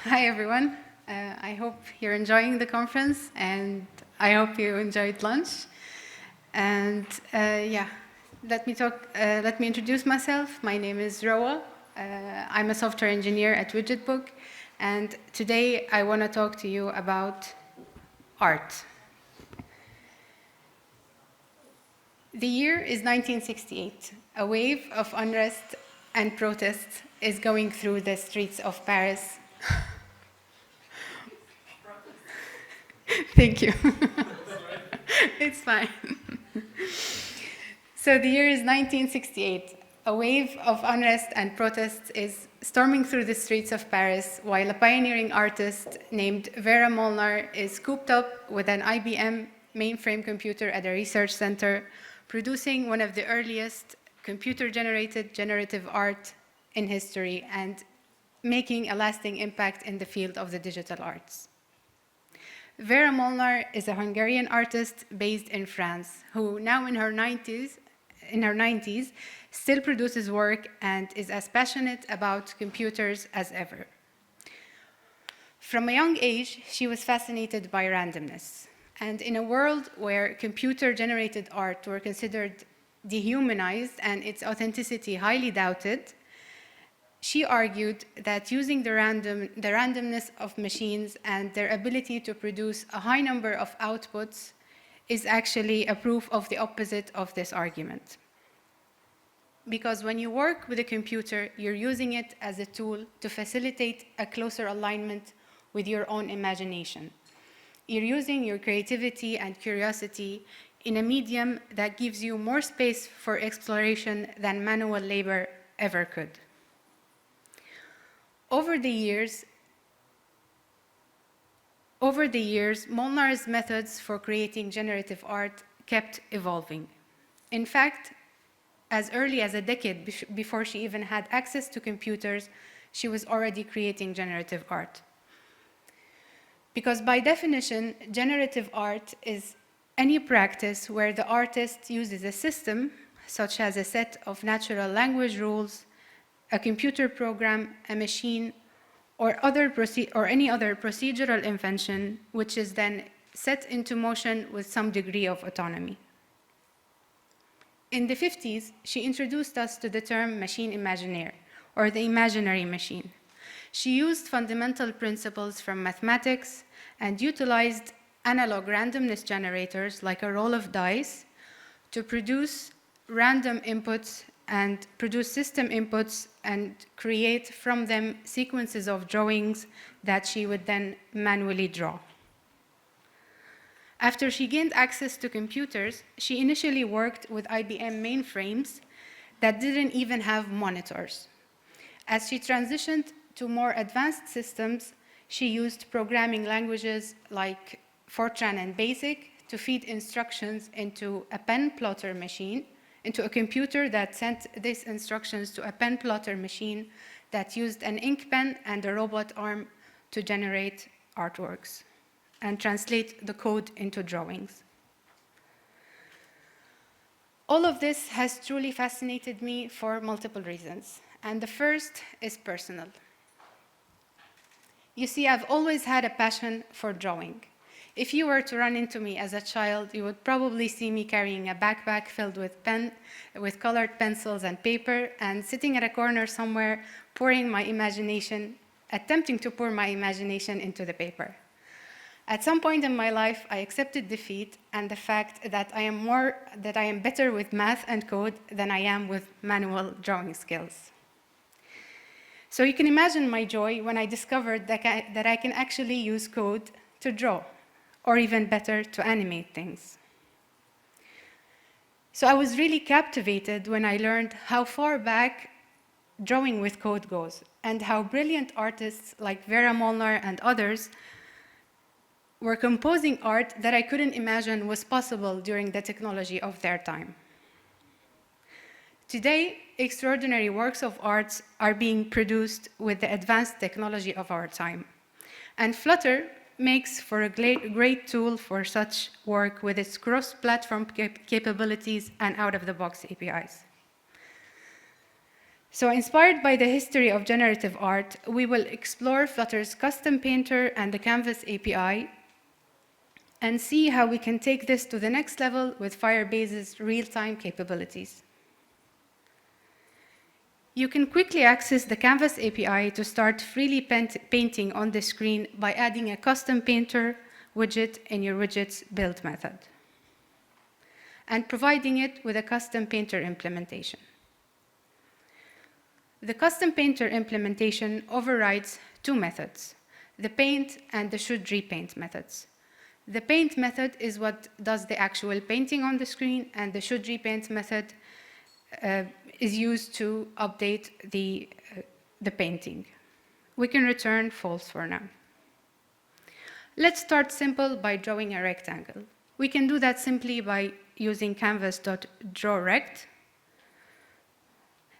Hi, everyone. I hope you're enjoying the conference, and I hope you enjoyed lunch. And yeah, let me introduce myself. My name is Roaa. I'm a software engineer at Widgetbook, and today I want to talk to you about art. The year is 1968. A wave of unrest and protest is going through the streets of Paris. Thank you. It's fine. So the year is 1968. A wave of unrest and protests is storming through the streets of Paris while a pioneering artist named Vera Molnar is cooped up with an IBM mainframe computer at a research center, producing one of the earliest computer-generated generative art in history and making a lasting impact in the field of the digital arts. Vera Molnar is a Hungarian artist based in France who now in her 90s still produces work and is as passionate about computers as ever. From a young age, she was fascinated by randomness. And in a world where computer-generated art were considered dehumanized and its authenticity highly doubted, she argued that using the randomness of machines and their ability to produce a high number of outputs is actually a proof of the opposite of this argument. Because when you work with a computer, you're using it as a tool to facilitate a closer alignment with your own imagination. You're using your creativity and curiosity in a medium that gives you more space for exploration than manual labor ever could. Over the years, Molnar's methods for creating generative art kept evolving. In fact, as early as a decade before she even had access to computers, she was already creating generative art. Because by definition, generative art is any practice where the artist uses a system, such as a set of natural language rules, a computer program, a machine, or any other procedural invention, which is then set into motion with some degree of autonomy. In the 50s, she introduced us to the term machine imaginaire, or the imaginary machine. She used fundamental principles from mathematics and utilized analog randomness generators like a roll of dice to produce random inputs and produce system inputs and create from them sequences of drawings that she would then manually draw. After she gained access to computers, she initially worked with IBM mainframes that didn't even have monitors. As she transitioned to more advanced systems, she used programming languages like Fortran and BASIC to feed instructions into a pen plotter machine, into a computer that sent these instructions to a pen plotter machine that used an ink pen and a robot arm to generate artworks and translate the code into drawings. All of this has truly fascinated me for multiple reasons, and the first is personal. You see, I've always had a passion for drawing. If you were to run into me as a child, you would probably see me carrying a backpack filled with colored pencils and paper, and sitting at a corner somewhere, attempting to pour my imagination into the paper. At some point in my life, I accepted defeat and the fact that I am better with math and code than I am with manual drawing skills. So you can imagine my joy when I discovered that I can actually use code to draw, or even better, to animate things. So I was really captivated when I learned how far back drawing with code goes, and how brilliant artists like Vera Molnar and others were composing art that I couldn't imagine was possible during the technology of their time. Today, extraordinary works of art are being produced with the advanced technology of our time. And Flutter makes for a great tool for such work with its cross-platform capabilities and out-of-the-box APIs. So inspired by the history of generative art, we will explore Flutter's CustomPainter and the Canvas API and see how we can take this to the next level with Firebase's real-time capabilities. You can quickly access the Canvas API to start freely painting on the screen by adding a CustomPainter widget in your widget's build method and providing it with a CustomPainter implementation. The CustomPainter implementation overrides two methods, the paint and the should repaint methods. The paint method is what does the actual painting on the screen, and the should repaint method is used to update the painting. We can return false for now. Let's start simple by drawing a rectangle. We can do that simply by using canvas.drawRect.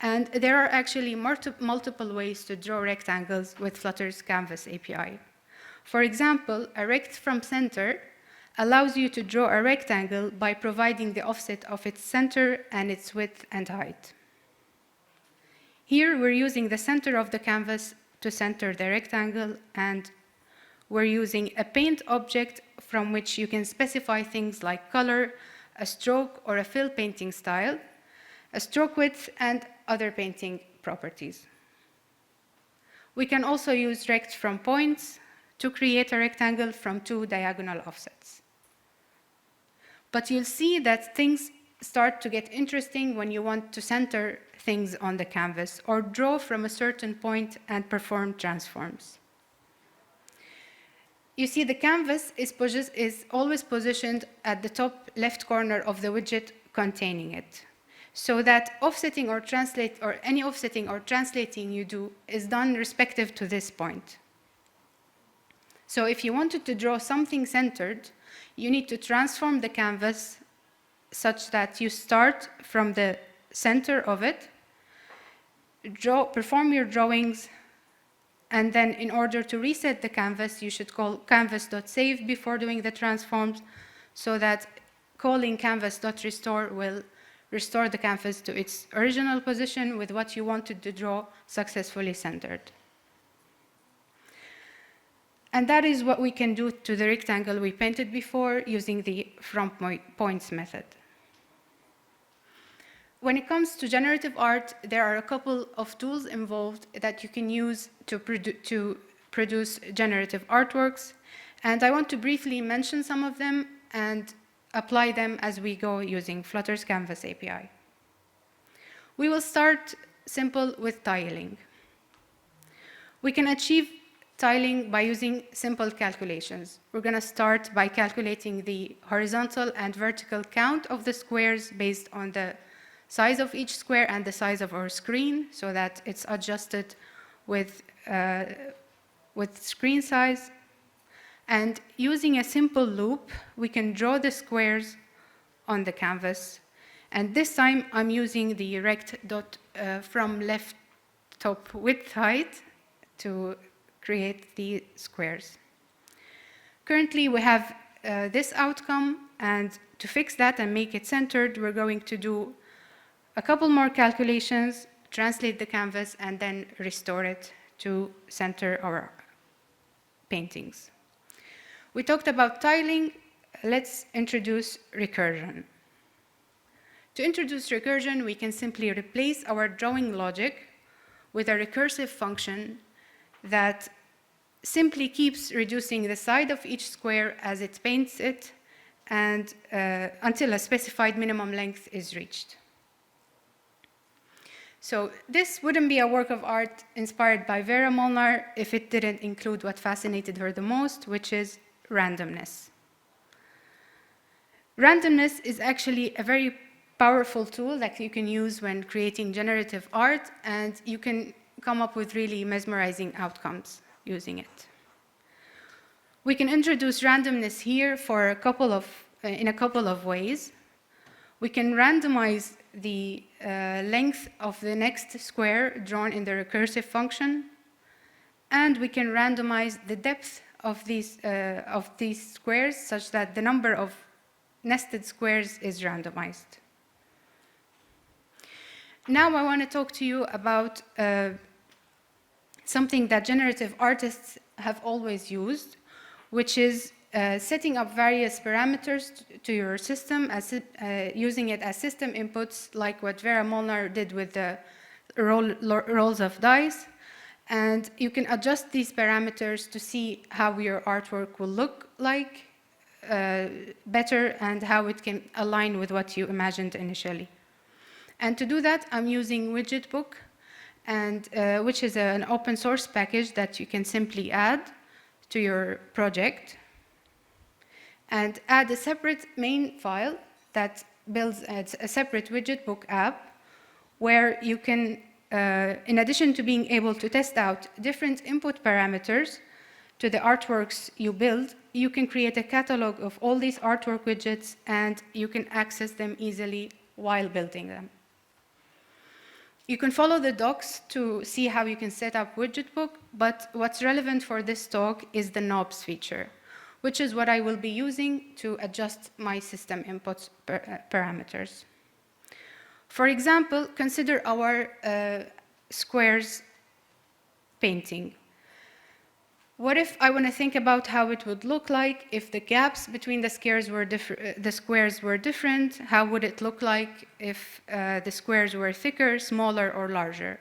And there are actually multiple ways to draw rectangles with Flutter's Canvas API. For example, a rect from center allows you to draw a rectangle by providing the offset of its center and its width and height. Here, we're using the center of the canvas to center the rectangle, and we're using a paint object from which you can specify things like color, a stroke, or a fill painting style, a stroke width, and other painting properties. We can also use rect from points to create a rectangle from two diagonal offsets. But you'll see that things start to get interesting when you want to center things on the canvas or draw from a certain point and perform transforms. You see, the canvas is always positioned at the top left corner of the widget containing it, so that offsetting or any offsetting or translating you do is done respective to this point. So if you wanted to draw something centered, you need to transform the canvas such that you start from the center of it, perform your drawings, and then in order to reset the canvas, you should call canvas.save before doing the transforms, so that calling canvas.restore will restore the canvas to its original position with what you wanted to draw successfully centered. And that is what we can do to the rectangle we painted before using the from points method. When it comes to generative art, there are a couple of tools involved that you can use to produce generative artworks. And I want to briefly mention some of them and apply them as we go using Flutter's Canvas API. We will start simple with tiling. We can achieve tiling by using simple calculations. We're going to start by calculating the horizontal and vertical count of the squares based on the size of each square and the size of our screen, so that it's adjusted with screen size. And using a simple loop, we can draw the squares on the canvas. And this time, I'm using the rect from left top width height to create the squares. Currently, we have this outcome, and to fix that and make it centered, we're going to do a couple more calculations, translate the canvas, and then restore it to center our paintings. We talked about tiling. Let's introduce recursion. To introduce recursion, we can simply replace our drawing logic with a recursive function that simply keeps reducing the size of each square as it paints it, and until a specified minimum length is reached. So this wouldn't be a work of art inspired by Vera Molnar if it didn't include what fascinated her the most, which is randomness. Randomness is actually a very powerful tool that you can use when creating generative art, and you can come up with really mesmerizing outcomes using it. We can introduce randomness here in a couple of ways. We can randomize the length of the next square drawn in the recursive function, and we can randomize the depth of these squares such that the number of nested squares is randomized. Now I want to talk to you about something that generative artists have always used, which is setting up various parameters to your system, using it as system inputs, like what Vera Molnar did with the rolls of dice. And you can adjust these parameters to see how your artwork will look like better and how it can align with what you imagined initially. And to do that, I'm using Widgetbook, and which is an open source package that you can simply add to your project and add a separate main file that builds a separate Widgetbook app where you can, in addition to being able to test out different input parameters to the artworks you build, you can create a catalog of all these artwork widgets and you can access them easily while building them. You can follow the docs to see how you can set up Widgetbook, but what's relevant for this talk is the knobs feature, which is what I will be using to adjust my system inputs parameters. For example, consider our squares painting. What if I want to think about how it would look like if the gaps between the squares were different? How would it look like if the squares were thicker, smaller, or larger?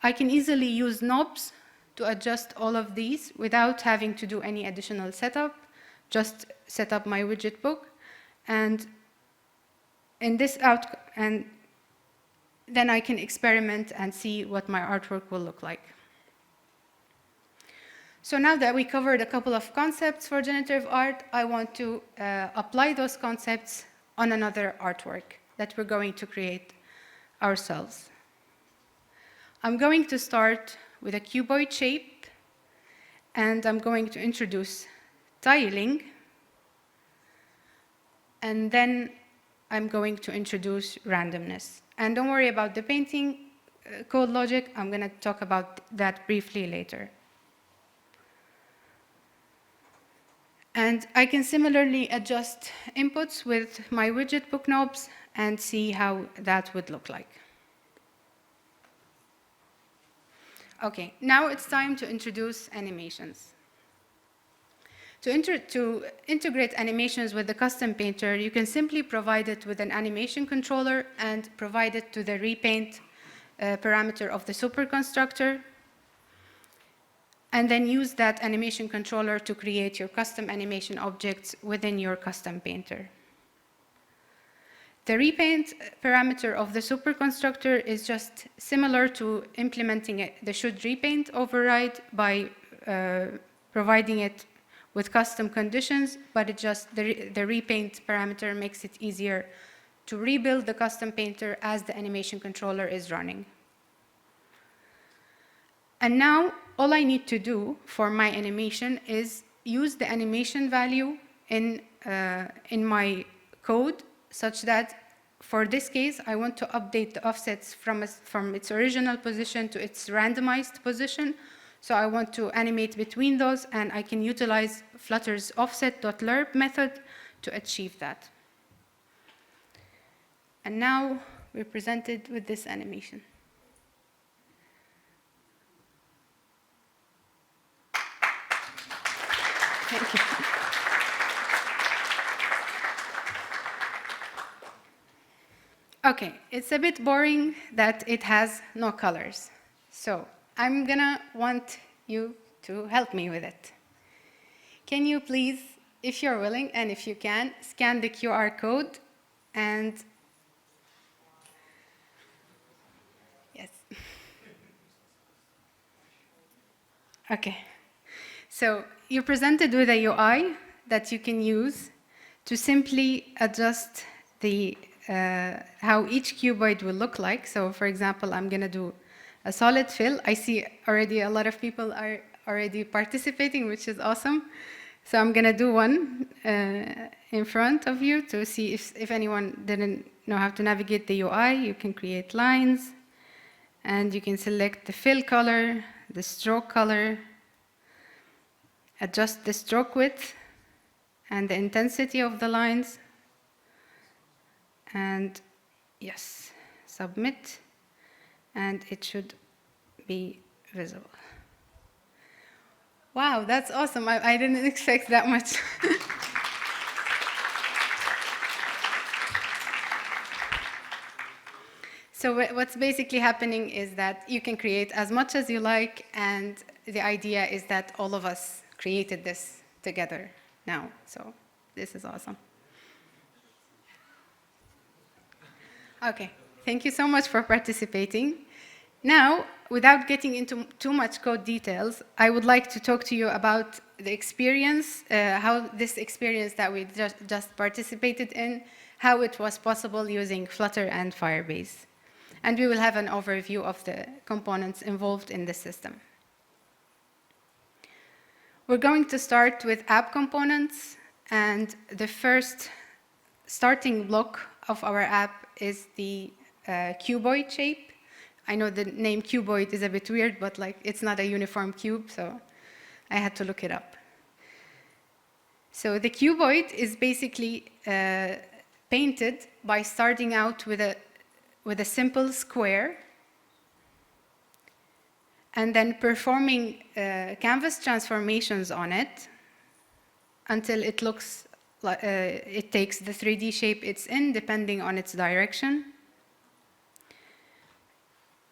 I can easily use knobs to adjust all of these without having to do any additional setup. Just set up my Widgetbook, and in this and then I can experiment and see what my artwork will look like. So now that we covered a couple of concepts for generative art, I want to apply those concepts on another artwork that we're going to create ourselves. I'm going to start with a cuboid shape, and I'm going to introduce tiling, and then I'm going to introduce randomness. And don't worry about the painting code logic. I'm going to talk about that briefly later. And I can similarly adjust inputs with my Widgetbook knobs and see how that would look like. Okay, now it's time to introduce animations. To integrate animations with the custom painter, you can simply provide it with an animation controller and provide it to the repaint parameter of the superconstructor, and then use that animation controller to create your custom animation objects within your custom painter. The repaint parameter of the superconstructor is just similar to implementing the should repaint override by providing it with custom conditions, but it just the repaint parameter makes it easier to rebuild the custom painter as the animation controller is running. And now, all I need to do for my animation is use the animation value in my code, such that for this case, I want to update the offsets from its original position to its randomized position. So I want to animate between those, and I can utilize Flutter's offset.lerp method to achieve that. And now we're presented with this animation. Thank you. Okay, it's a bit boring that it has no colors. So I'm gonna want you to help me with it. Can you please, if you're willing and if you can, scan the QR code and yes. Okay. So you're presented with a UI that you can use to simply adjust the how each cuboid will look like. So for example, I'm going to do a solid fill. I see already a lot of people are already participating, which is awesome. So I'm going to do one in front of you to see if anyone didn't know how to navigate the UI. You can create lines, and you can select the fill color, the stroke color, adjust the stroke width and the intensity of the lines, and yes, submit. and it should be visible. Wow, that's awesome. I didn't expect that much. So what's basically happening is that you can create as much as you like, and the idea is that all of us created this together now. So this is awesome. Okay, thank you so much for participating. Now, without getting into too much code details, I would like to talk to you about the experience, how this experience that we just participated in, how it was possible using Flutter and Firebase. And we will have an overview of the components involved in the system. We're going to start with app components, and the first starting block of our app is the cuboid shape. I know the name cuboid is a bit weird, but like it's not a uniform cube, so I had to look it up. So the cuboid is basically painted by starting out with a simple square and then performing canvas transformations on it until it looks like it takes the 3D shape it's in, depending on its direction.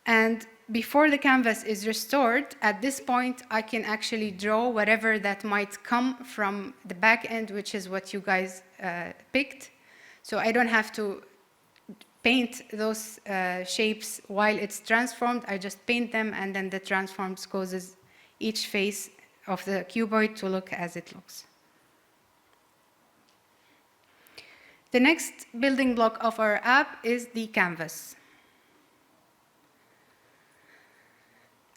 And before the canvas is restored, at this point, I can actually draw whatever that might come from the back end, which is what you guys picked. So I don't have to paint those shapes while it's transformed. I just paint them, and then the transforms causes each face of the cuboid to look as it looks. The next building block of our app is the canvas.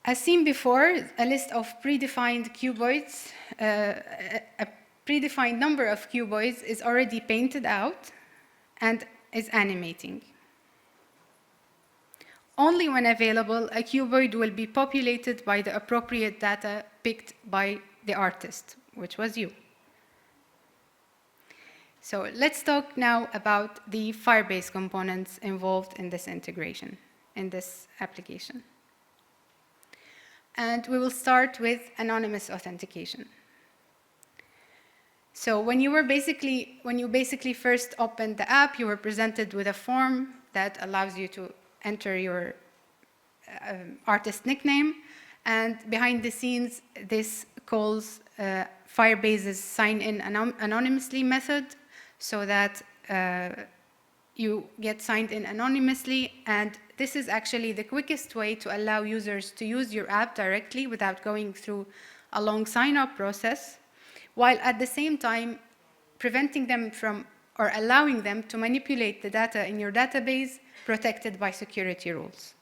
As seen before, a list of predefined cuboids, a predefined number of cuboids is already painted out and is animating. Only when available, a cuboid will be populated by the appropriate data picked by the artist, which was you. So let's talk now about the Firebase components involved in this integration, in this application. And we will start with anonymous authentication. So when you basically first opened the app, you were presented with a form that allows you to enter your artist nickname, and behind the scenes, this calls Firebase's sign-in anonymously method, so that you get signed in anonymously, and this is actually the quickest way to allow users to use your app directly without going through a long sign-up process, while at the same time preventing them from or allowing them to manipulate the data in your database protected by security rules.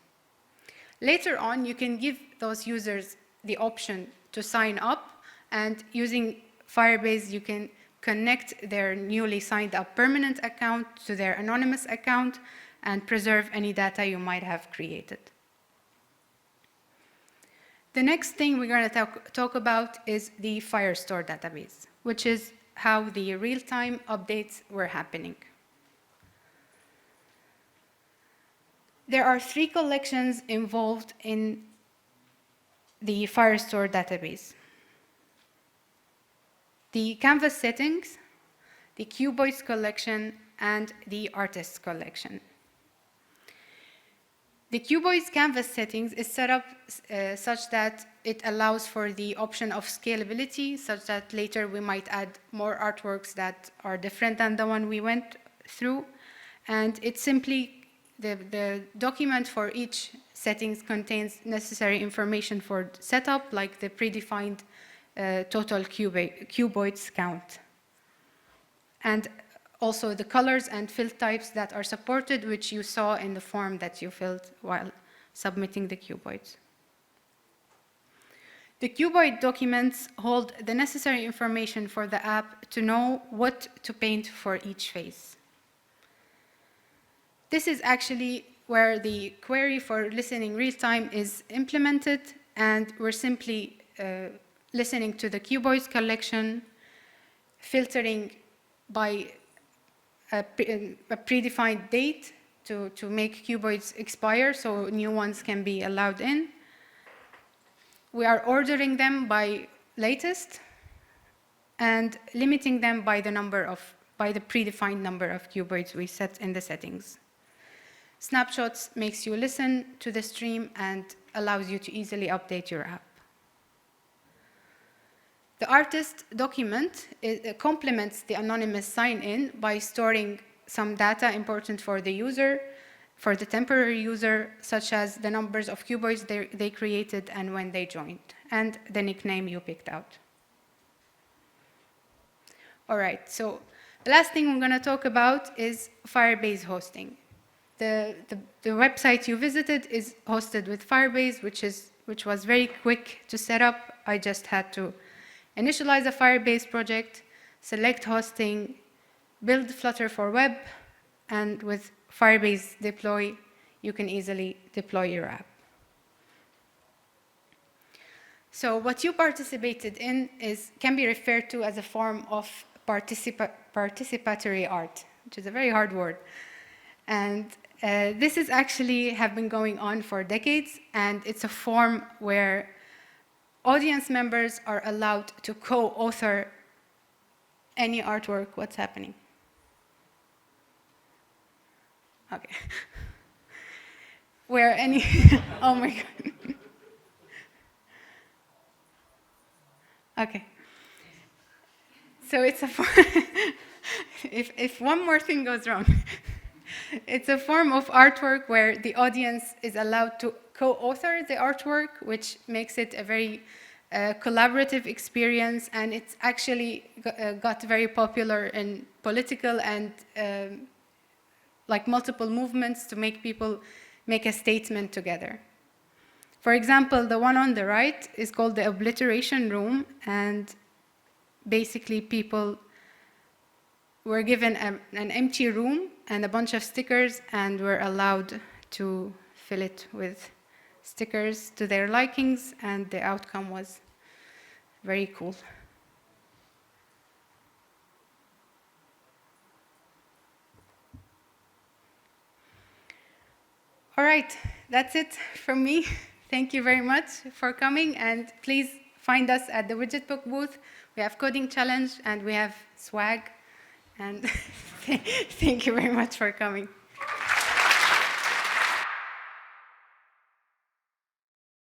Later on, you can give those users the option to sign up, and using Firebase, you can connect their newly signed up permanent account to their anonymous account and preserve any data you might have created. The next thing we're going to talk about is the Firestore database, which is how the real-time updates were happening. There are 3 collections involved in the Firestore database: the canvas settings, the cuboids collection, and the artists collection. The cuboids canvas settings is set up such that it allows for the option of scalability, such that later we might add more artworks that are different than the one we went through. And it's simply the document for each settings contains necessary information for setup, like the predefined total cuboids count, and also the colors and fill types that are supported, which you saw in the form that you filled while submitting the cuboids. The cuboid documents hold the necessary information for the app to know what to paint for each face. This is actually where the query for listening real-time is implemented, and we're simply listening to the cuboids collection, filtering by a predefined date, to make cuboids expire so new ones can be allowed in. We are ordering them by latest and limiting them by the predefined number of cuboids we set in the settings. Snapshots makes you listen to the stream and allows you to easily update your app. The artist document complements the anonymous sign-in by storing some data important for the user, for the temporary user, such as the numbers of cuboids they created and when they joined, and the nickname you picked out. All right, so the last thing I'm going to talk about is Firebase hosting. The website you visited is hosted with Firebase, which was very quick to set up. I just had to initialize a Firebase project, select hosting, build Flutter for web, and with Firebase deploy, you can easily deploy your app. So what you participated in can be referred to as a form of participatory art, which is a very hard word. And this is actually have been going on for decades, and it's a form where audience members are allowed to co-author any artwork. What's happening? Okay. Where any, oh my God. Okay. So it's a if one more thing goes wrong, it's a form of artwork where the audience is allowed to co-author the artwork, which makes it a very collaborative experience, and it's actually got very popular in political and like multiple movements to make people make a statement together. For example, the one on the right is called the Obliteration Room, and basically people were given an empty room and a bunch of stickers and were allowed to fill it with stickers to their likings, and the outcome was very cool. All right, that's it from me. Thank you very much for coming, and please find us at the Widgetbook booth. We have coding challenge and we have swag, and thank you very much for coming.